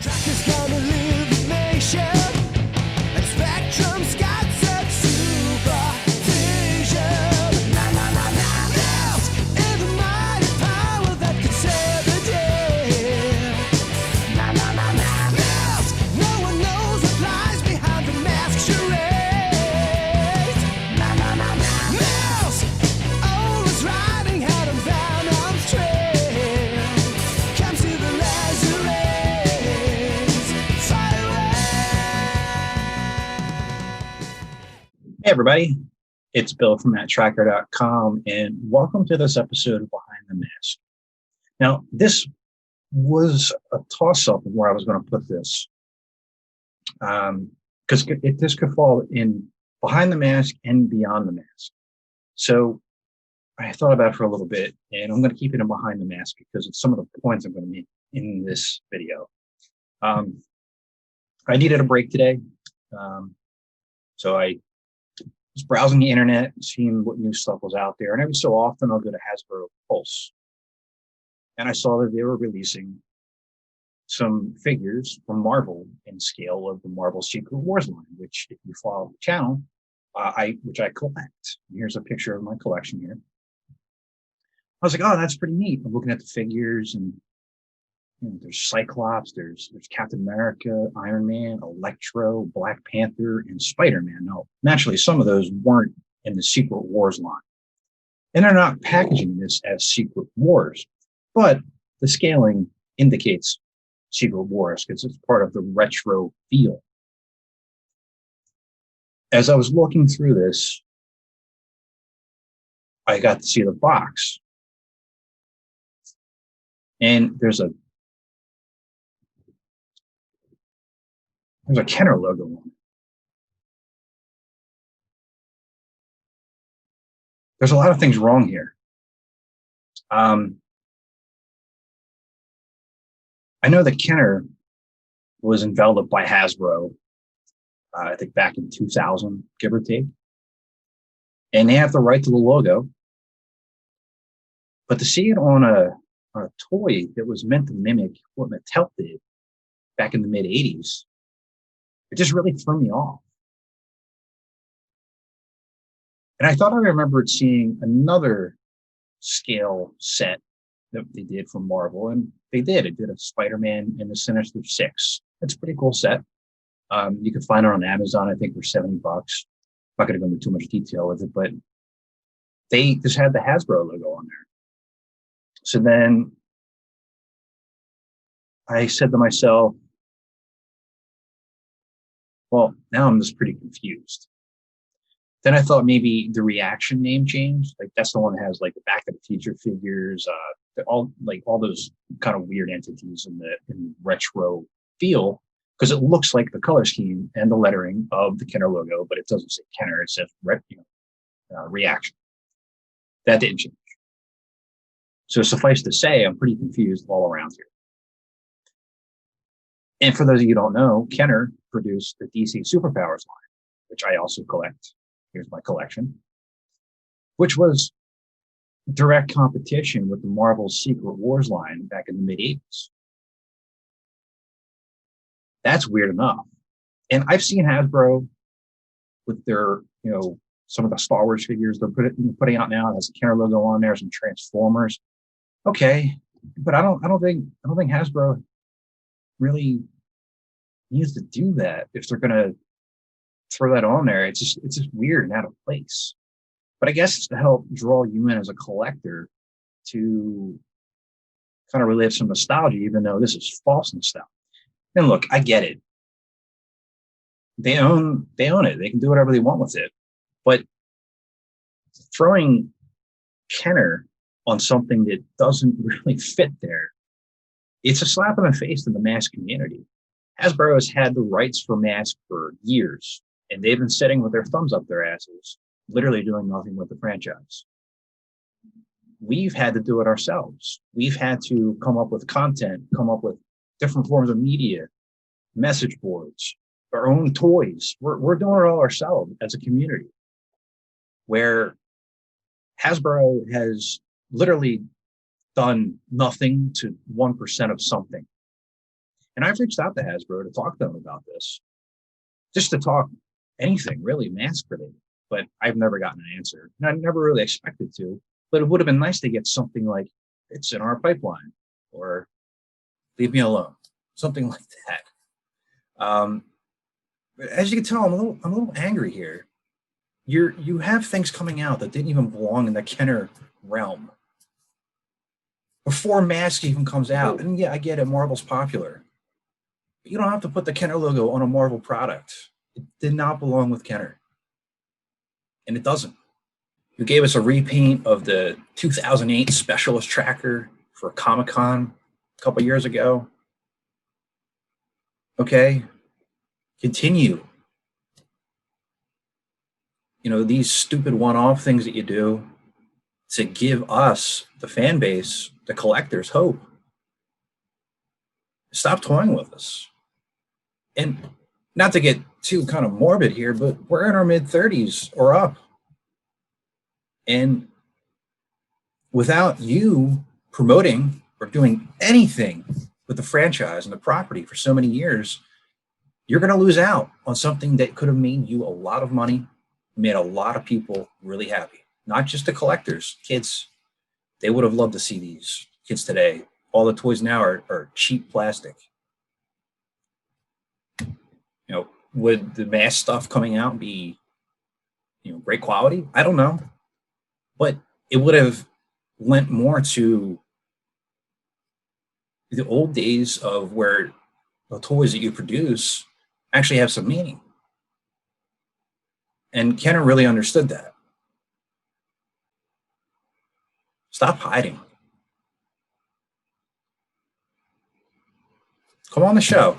Matt-Trakker's gonna live the nation, and Spectrum's got such supervision. M.a.s.k is the mighty power that could save the day. M.a.s.k, no one knows what lies behind the mask charade. M.a.s.k, always riding out on Venom's trail. Come to the laser rays, fire away. Hey everybody, it's Bill from Matt-Trakker.com, and welcome to this episode of Behind the Mask. Now, this was a toss-up of where I was going to put this, because this could fall in Behind the Mask and Beyond the Mask. So I thought about it for a little bit, and I'm going to keep it in Behind the Mask because of some of the points I'm going to make in this video. I needed a break today, so I was browsing the internet, seeing what new stuff was out there, and every so often I'll go to HASBRO Pulse. And I saw that they were releasing some figures from Marvel in scale of the Marvel Secret Wars line, which if you follow the channel, which I collect. Here's a picture of my collection here. I was like, oh, that's pretty neat. I'm looking at the figures, and there's Cyclops, there's Captain America, Iron Man, Electro, Black Panther, and Spider-Man. Now, naturally, some of those weren't in the Secret Wars line. And they're not packaging this as Secret Wars, but the scaling indicates Secret Wars because it's part of the retro feel. As I was looking through this, I got to see the box. And there's a Kenner logo on it. There's a lot of things wrong here. I know that Kenner was enveloped by HASBRO, I think back in 2000, give or take. And they have the right to the logo. But to see it on a toy that was meant to mimic what Mattel did back in the mid-'80s, it just really threw me off. And I thought I remembered seeing another scale set that they did from Marvel, and they did. It did a Spider-Man and the Sinister Six. It's a pretty cool set. You can find it on Amazon, I think, for $70. I'm not going to go into too much detail with it, but they just had the HASBRO logo on there. So then I said to myself, well, now I'm just pretty confused. Then I thought maybe the Reaction name changed. Like that's the one that has like the Back to the Future figures, all those kind of weird entities in the retro feel, because it looks like the color scheme and the lettering of the Kenner logo, but it doesn't say Kenner. It says Reaction. That didn't change. So suffice to say, I'm pretty confused all around here. And for those of you who don't know, Kenner produced the DC Superpowers line, which I also collect. Here's my collection, which was direct competition with the Marvel Secret Wars line back in the mid-'80s. That's weird enough. And I've seen HASBRO with their, some of the Star Wars figures they're putting out now. It has the Kenner logo on there, some Transformers. Okay, but I don't think HASBRO really needs to do that if they're gonna throw that on there. It's just weird and out of place. But I guess it's to help draw you in as a collector to kind of relive some nostalgia, even though this is false nostalgia. And look, I get it. They own it. They can do whatever they want with it. But throwing Kenner on something that doesn't really fit there, it's a slap in the face to the M.a.s.k community. HASBRO has had the rights for M.a.s.k for years, and they've been sitting with their thumbs up their asses, literally doing nothing with the franchise. We've had to do it ourselves. We've had to come up with content, come up with different forms of media, message boards, our own toys. We're doing it all ourselves as a community, where HASBRO has literally done nothing to 1% of something. And I've reached out to Hasbro to talk to them about this, just to talk anything really mask related, but I've never gotten an answer. And I never really expected to, but it would have been nice to get something like it's in our pipeline or leave me alone, something like that. As you can tell, I'm a little angry here. You have things coming out that didn't even belong in the Kenner realm before M.a.s.k even comes out. And yeah, I get it, Marvel's popular, but you don't have to put the Kenner logo on a Marvel product. It did not belong with Kenner, and it doesn't. You gave us a repaint of the 2008 Specialist Tracker for Comic-Con a couple years ago. Okay, continue. You know, these stupid one-off things that you do to give us, the fan base, the collectors, hope. Stop toying with us. And not to get too kind of morbid here, but we're in our mid-30s or up. And without you promoting or doing anything with the franchise and the property for so many years, you're going to lose out on something that could have made you a lot of money, made a lot of people really happy. Not just the collectors, kids. They would have loved to see these kids today. All the toys now are cheap plastic. You know, would the mass stuff coming out be, great quality? I don't know. But it would have lent more to the old days of where the toys that you produce actually have some meaning. And Kenner really understood that. Stop hiding. Come on the show.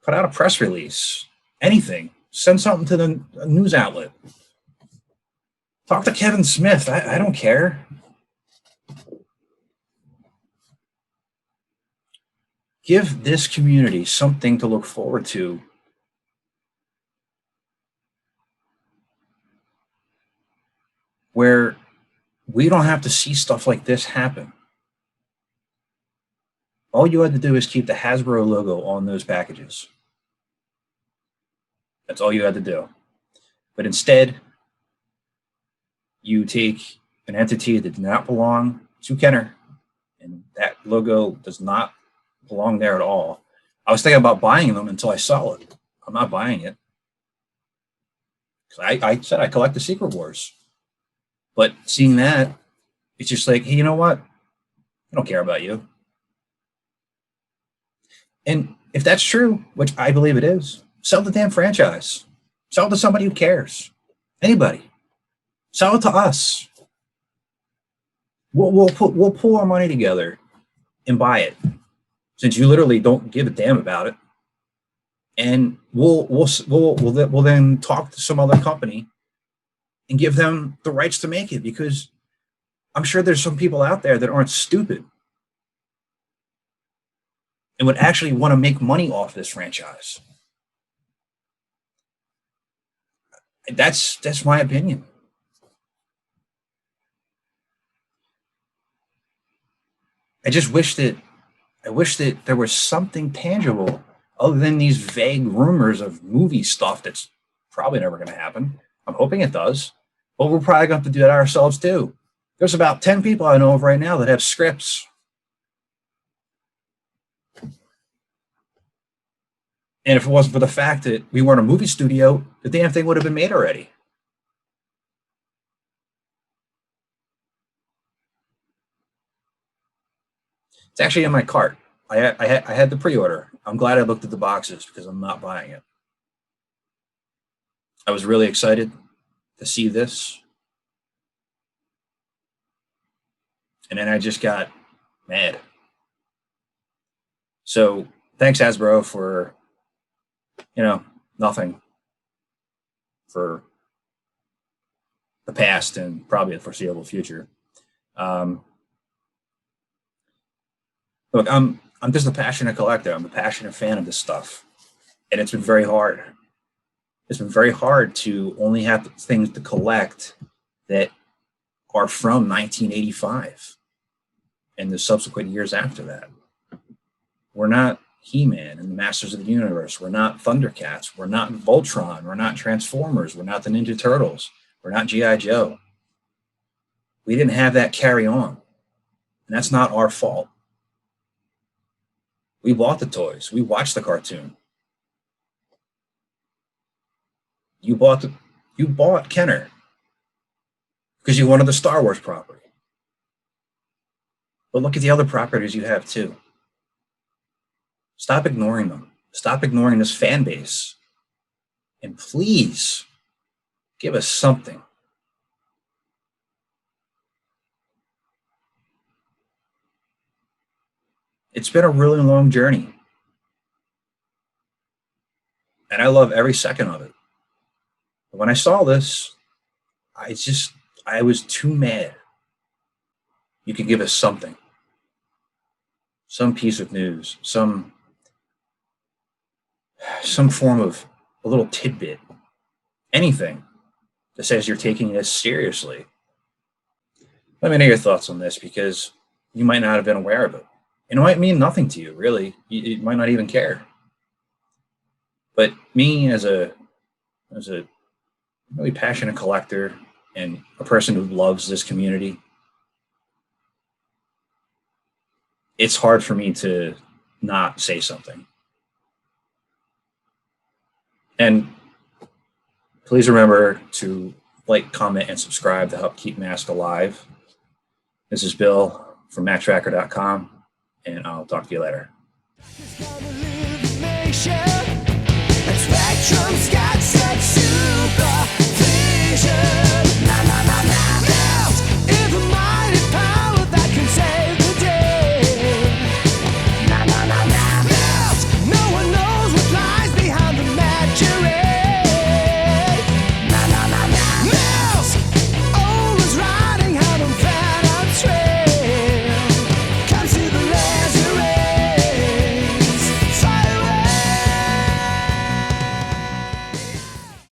Put out a press release. Anything. Send something to the news outlet. Talk to Kevin Smith. I don't care. Give this community something to look forward to. Where we don't have to see stuff like this happen. All you had to do is keep the Hasbro logo on those packages. That's all you had to do. But instead, you take an entity that did not belong to Kenner, and that logo does not belong there at all. I was thinking about buying them until I saw it. I'm not buying it. I said I collect the Secret Wars. But seeing that, it's just like, hey, you know what? I don't care about you. And if that's true, which I believe it is, sell the damn franchise. Sell it to somebody who cares. Anybody. Sell it to us. We'll pull our money together and buy it, since you literally don't give a damn about it. And we'll then talk to some other company and give them the rights to make it, because I'm sure there's some people out there that aren't stupid and would actually want to make money off this franchise. That's my opinion. I wish that there was something tangible other than these vague rumors of movie stuff that's probably never going to happen. I'm hoping it does, but we're probably going to have to do that ourselves too. There's about 10 people I know of right now that have scripts. And if it wasn't for the fact that we weren't a movie studio, the damn thing would have been made already. It's actually in my cart. I had the pre-order. I'm glad I looked at the boxes, because I'm not buying it. I was really excited to see this. And then I just got mad. So thanks, Hasbro, for, nothing for the past and probably the foreseeable future. Look, I'm just a passionate collector. I'm a passionate fan of this stuff, and it's been very hard. It's been very hard to only have things to collect that are from 1985 and the subsequent years after that. We're not He-Man and the Masters of the Universe. We're not Thundercats. We're not Voltron. We're not Transformers. We're not the Ninja Turtles. We're not G.I. Joe. We didn't have that carry on. And that's not our fault. We bought the toys. We watched the cartoon. You bought Kenner because you wanted the Star Wars property. But look at the other properties you have too. Stop ignoring them. Stop ignoring this fan base. And please give us something. It's been a really long journey. And I love every second of it. But when I saw this, I was too mad. You could give us something. Some piece of news, some form of a little tidbit, anything that says you're taking this seriously. Let me know your thoughts on this, because you might not have been aware of it. And it might mean nothing to you, really. You might not even care. But me, as a really passionate collector and a person who loves this community, it's hard for me to not say something. And please remember to like, comment, and subscribe to help keep M.a.s.k alive. This is Bill from Matt-Trakker.com, and I'll talk to you later. Spectrum's got such supervision.